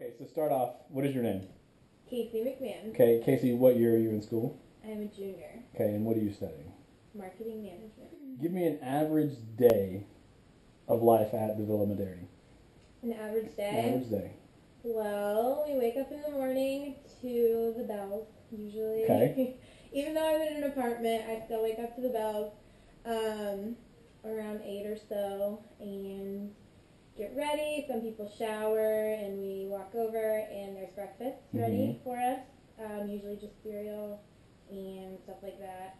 Okay, so start off, what is your name? Kacey McMahon. Okay, Kacey, what year are you in school? I'm a junior. Okay, and what are you studying? Marketing management. Give me an average day of life at the Villa Maderni. An average day? An average day. Well, we wake up in the morning to the bells, usually. Okay. Even though I'm in an apartment, I still wake up to the bells around 8 or so and get ready. Some people shower and we walk over and there's breakfast ready for us. Usually just cereal and stuff like that.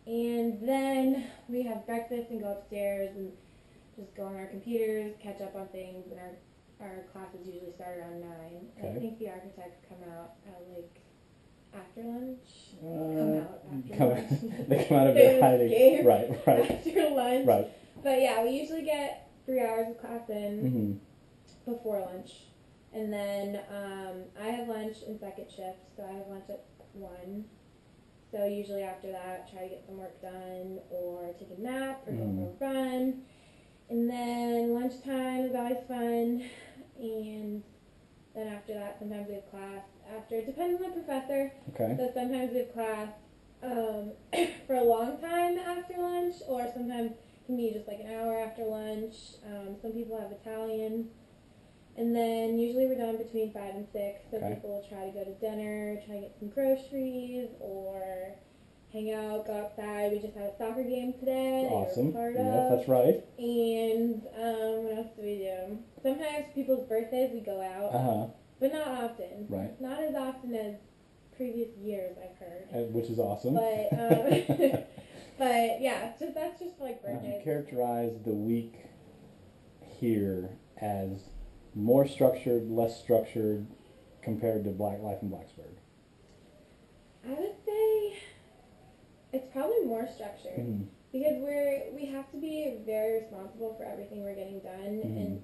And then we have breakfast and go upstairs and just go on our computers, catch up on things, and our classes usually start around 9. Okay. And I think the architects come out at like after lunch. They come out of their hiding. Right. After lunch. Right. But yeah, we usually get 3 hours of class in before lunch. And then I have lunch in second shift, so I have lunch at 1. So usually after that, try to get some work done or take a nap or go for a run. And then lunchtime is always fun. And then after that, sometimes we have class after. It depends on the professor. Okay. So sometimes we have class for a long time after lunch, or sometimes it can be just like an hour after lunch. Some people have Italian. And then usually we're done between 5 and 6. So people will try to go to dinner, try to get some groceries, or hang out, go outside. We just had a soccer game today. Awesome. Yes, that's right. And what else do we do? Sometimes people's birthdays we go out, but not often. Right. Not as often as previous years, I've heard. Which is awesome. But but yeah, that's just like birthdays. Characterize the week here as more structured, less structured compared to life in Blacksburg. I would say it's probably more structured because we have to be very responsible for everything we're getting done,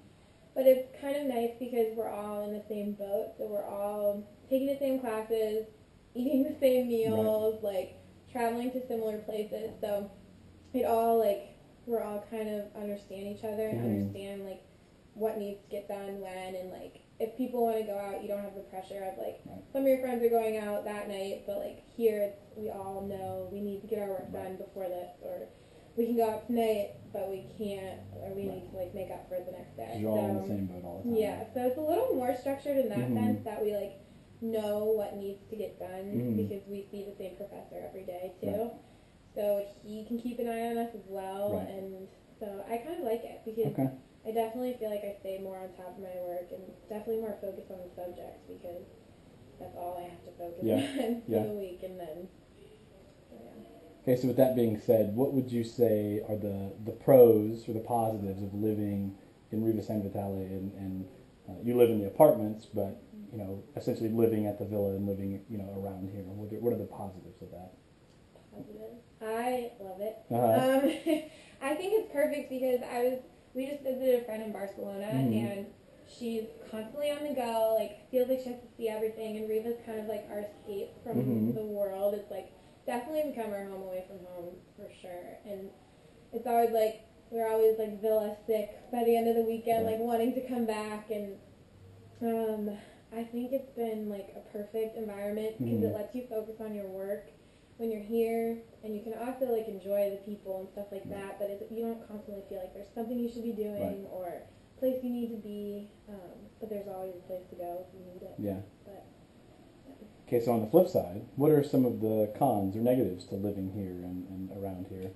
but it's kind of nice because we're all in the same boat, so we're all taking the same classes, eating the same meals, like traveling to similar places, so it all we're all kind of understand each other and understand what needs to get done when, and if people want to go out, you don't have the pressure of some of your friends are going out that night, but here we all know we need to get our work done before this, or we can go out tonight but we can't, or we need to make up for it the next day. You're all in the same boat all the time. Yeah, so it's a little more structured in that sense, that we know what needs to get done because we see the same professor every day too. So he can keep an eye on us as well, and so I kind of like it because I definitely feel like I stay more on top of my work and definitely more focused on the subjects because that's all I have to focus on for the week. And then, Okay, so with that being said, what would you say are the pros or the positives of living in Riva San Vitale? And you live in the apartments, but essentially living at the villa and living around here. What are the positives of that? Positive. I love it. I think it's perfect because we just visited a friend in Barcelona, and she's constantly on the go, feels like she has to see everything, and Riva's kind of our escape from the world. It's definitely become our home away from home, for sure. And it's always we're always villa sick by the end of the weekend, wanting to come back, and I think it's been a perfect environment because it lets you focus on your work when you're here, and you can also enjoy the people and stuff like that, but you don't constantly feel like there's something you should be doing or a place you need to be, but there's always a place to go if you need it. Yeah. But, Okay, so on the flip side, what are some of the cons or negatives to living here and around here?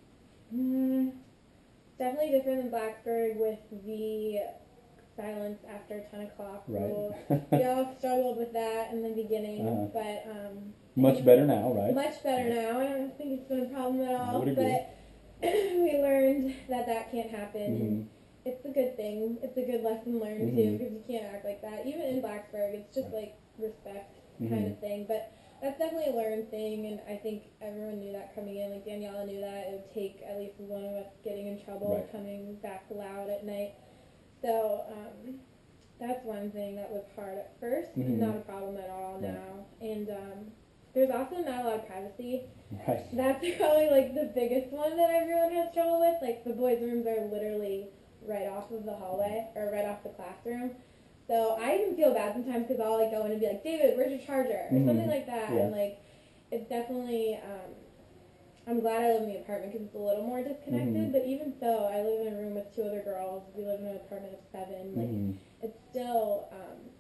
Definitely different than Blacksburg with the silence after 10 o'clock rule. We all struggled with that in the beginning, but much better now, right? Much better now. I don't think it's been a problem at all. I would agree. But we learned that can't happen. And it's a good thing. It's a good lesson learned too, because you can't act like that. Even in Blacksburg, it's just respect kind of thing. But that's definitely a learned thing, and I think everyone knew that coming in. Daniela knew that it would take at least one of us getting in trouble coming back loud at night. So that's one thing that was hard at first. Not a problem at all now. And there's also not a lot of privacy. That's probably the biggest one that everyone has trouble with. The boys' rooms are literally right off of the hallway or right off the classroom. So I even feel bad sometimes because I'll like go in and be like, David, where's your charger? Or something like that. Yeah. And like, it's definitely, I'm glad I live in the apartment because it's a little more disconnected. But even so, I live in a room with 2 other girls. We live in an apartment of 7. Like, it's still,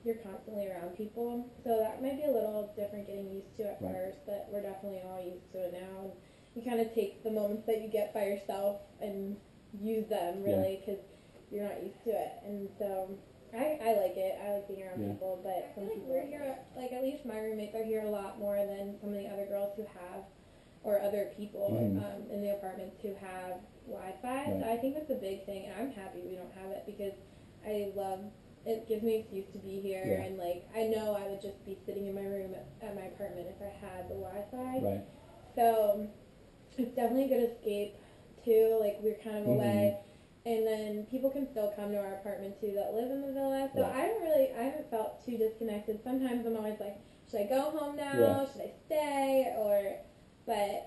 you're constantly around people. So that might be a little different getting used to at first, but we're definitely all used to it now. And you kind of take the moments that you get by yourself and use them, really, because you're not used to it. And so I like it. I like being around people, but some people we're here, like at least my roommates are here a lot more than some of the other girls who have, or other people in the apartments who have Wi-Fi. So I think that's a big thing, and I'm happy we don't have it because I love it. Gives me an excuse to be here, and like I know I would just be sitting in my room at my apartment if I had the Wi-Fi. Right. So it's definitely a good escape too. Like we're kind of away. And then people can still come to our apartment too that live in the villa. So I haven't felt too disconnected. Sometimes I'm always like, should I go home now? Yeah. Should I stay? But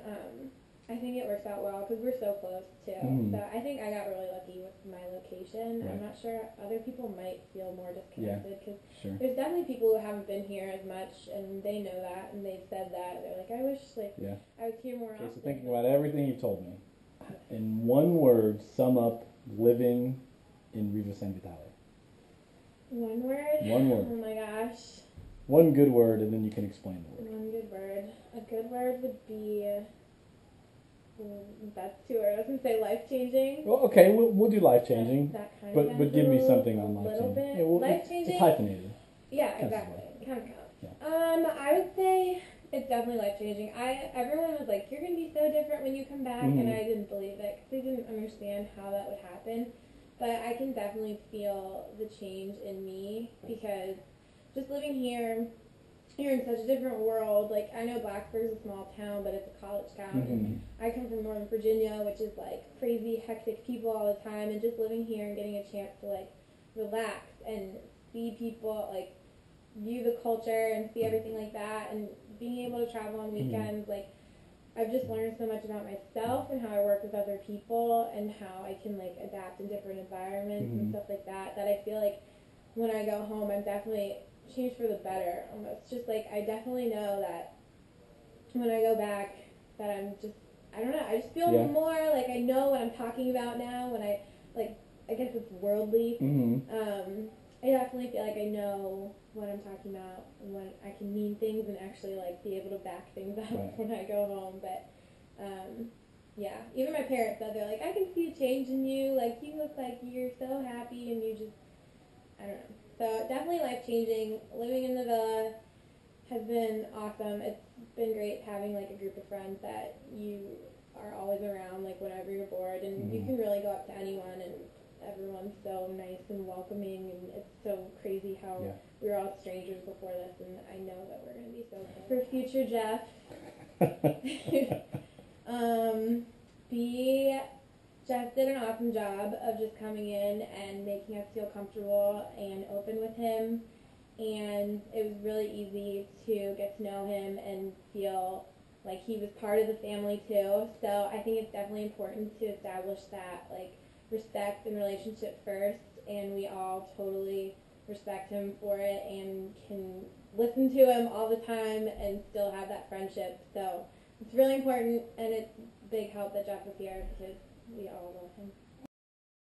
I think it works out well because we're so close too. So I think I got really lucky with my location. I'm not sure other people might feel more disconnected because there's definitely people who haven't been here as much and they know that and they've said that. They're like, I wish I was here more often. So thinking about everything you've told me, in one word, sum up living in Riva San Vitale. One word? One word. Oh my gosh. One good word, and then you can explain the word. One good word. A good word would be, that's too hard. I was going to say life-changing. Well, okay, we'll do life-changing. That kind but give me something on life-changing. Bit. Yeah, life-changing? It's hyphenated. Yeah, exactly. Kind of counts. Yeah. I would say it's definitely life-changing. Everyone was like, you're going to be so different when you come back, and I didn't believe it because I didn't understand how that would happen. But I can definitely feel the change in me because just living here, you're in such a different world. Like, I know Blacksburg's a small town, but it's a college town. And I come from Northern Virginia, which is, like, crazy, hectic people all the time. And just living here and getting a chance to, like, relax and see people, like, view the culture and see everything like that. And being able to travel on weekends, like, I've just learned so much about myself and how I work with other people and how I can, like, adapt in different environments and stuff like that, that I feel like when I go home, I'm definitely changed for the better almost. Just, like, I definitely know that when I go back that I'm just, I don't know, I just feel more, like, I know what I'm talking about now when I, like, I guess it's worldly. I definitely feel like I know what I'm talking about and when I can mean things and actually like be able to back things up when I go home. But yeah, even my parents said, they're like, I can see a change in you. Like you look like you're so happy and you just, I don't know. So definitely life changing. Living in the villa has been awesome. It's been great having like a group of friends that you are always around like whenever you're bored and you can really go up to anyone and everyone's so nice and welcoming, and it's so crazy how we were all strangers before this, and I know that we're going to be so good. For future Jeff, Jeff did an awesome job of just coming in and making us feel comfortable and open with him, and it was really easy to get to know him and feel like he was part of the family too. So I think it's definitely important to establish that, like, respect and relationship first, and we all totally respect him for it and can listen to him all the time and still have that friendship. So it's really important, and it's a big help that Jeff was here because we all love him.